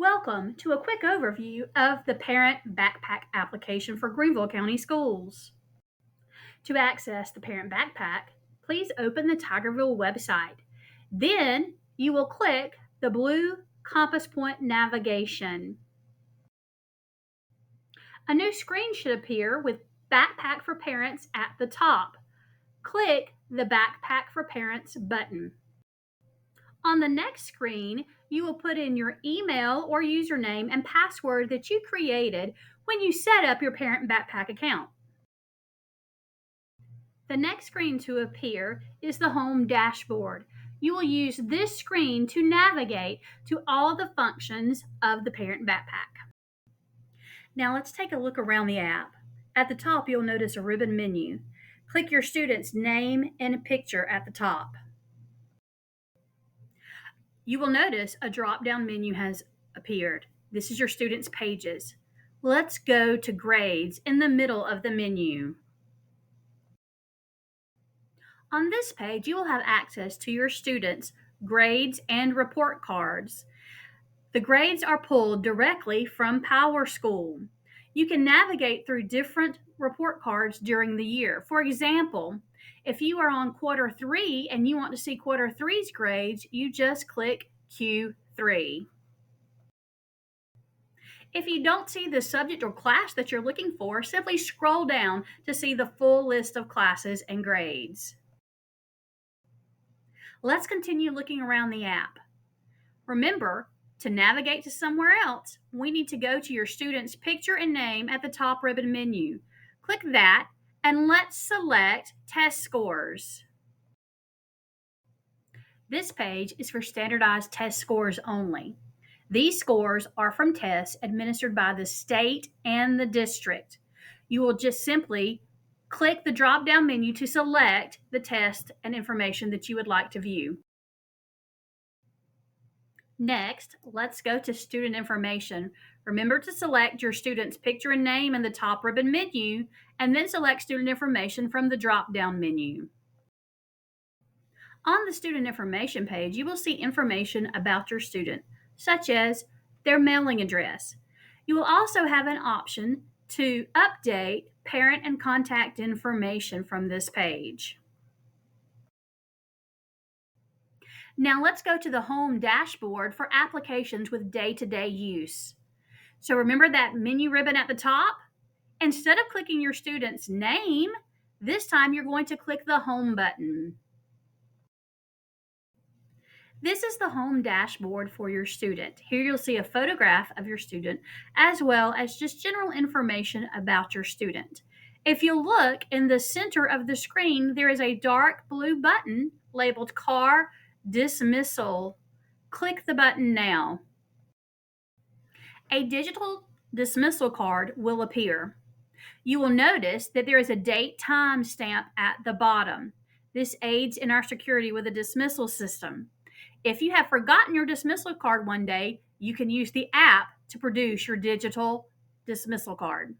Welcome to a quick overview of the Parent Backpack application for Greenville County Schools. To access the Parent Backpack, please open the Tigerville website. Then you will click the blue compass point navigation. A new screen should appear with Backpack for Parents at the top. Click the Backpack for Parents button. On the next screen, you will put in your email or username and password that you created when you set up your Parent Backpack account. The next screen to appear is the home dashboard. You will use this screen to navigate to all the functions of the Parent Backpack. Now let's take a look around the app. At the top, you'll notice a ribbon menu. Click your student's name and picture at the top. You will notice a drop-down menu has appeared. This is your students' pages. Let's go to grades in the middle of the menu. On this page, you will have access to your students' grades and report cards. The grades are pulled directly from PowerSchool. You can navigate through different report cards during the year. For example, if you are on quarter 3 and you want to see quarter 3's grades, you just click Q3. If you don't see the subject or class that you're looking for, simply scroll down to see the full list of classes and grades. Let's continue looking around the app. Remember, to navigate to somewhere else, we need to go to your student's picture and name at the top ribbon menu. Click that and let's select Test Scores. This page is for standardized test scores only. These scores are from tests administered by the state and the district. You will just simply click the drop-down menu to select the test and information that you would like to view. Next, let's go to student information. Remember to select your student's picture and name in the top ribbon menu, and then select student information from the drop-down menu. On the student information page, you will see information about your student, such as their mailing address. You will also have an option to update parent and contact information from this page. Now let's go to the home dashboard for applications with day-to-day use. So remember that menu ribbon at the top? Instead of clicking your student's name, this time you're going to click the home button. This is the home dashboard for your student. Here you'll see a photograph of your student as well as just general information about your student. If you look in the center of the screen, there is a dark blue button labeled Car Dismissal. Click the button now. A digital dismissal card will appear. You will notice that there is a date time stamp at the bottom. This aids in our security with a dismissal system. If you have forgotten your dismissal card one day, you can use the app to produce your digital dismissal card.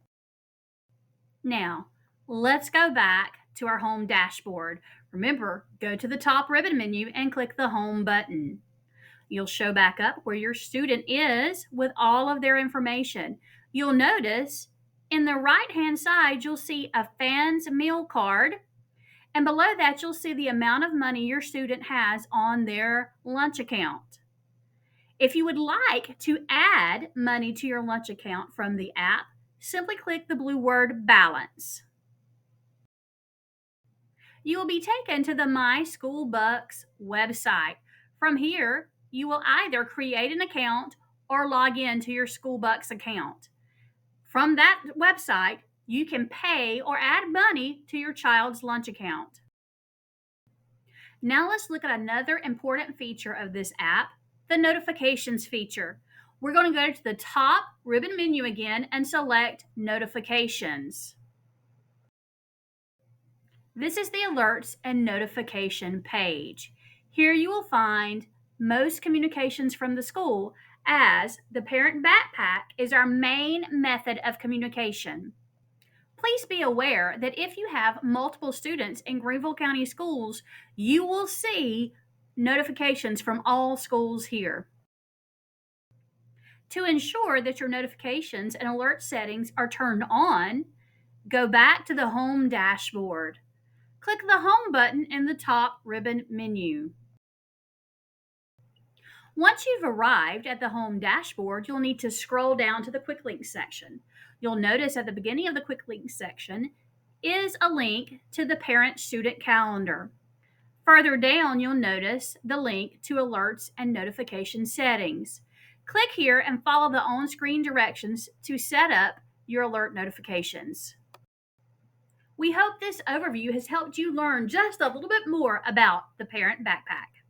Now, let's go back to our home dashboard. Remember, go to the top ribbon menu and click the home button. You'll show back up where your student is with all of their information. You'll notice in the right-hand side, you'll see a fan's meal card. And below that, you'll see the amount of money your student has on their lunch account. If you would like to add money to your lunch account from the app, simply click the blue word Balance. You will be taken to the My School Bucks website. From here, you will either create an account or log in to your School Bucks account. From that website, you can pay or add money to your child's lunch account. Now let's look at another important feature of this app, the notifications feature. We're going to go to the top ribbon menu again and select Notifications. This is the alerts and notification page. Here you will find most communications from the school, as the Parent Backpack is our main method of communication. Please be aware that if you have multiple students in Greenville County Schools, you will see notifications from all schools here. To ensure that your notifications and alert settings are turned on, go back to the Home dashboard. Click the Home button in the top ribbon menu. Once you've arrived at the Home dashboard, you'll need to scroll down to the Quick Links section. You'll notice at the beginning of the Quick Links section is a link to the parent-student calendar. Further down, you'll notice the link to alerts and notification settings. Click here and follow the on-screen directions to set up your alert notifications. We hope this overview has helped you learn just a little bit more about the Parent Backpack.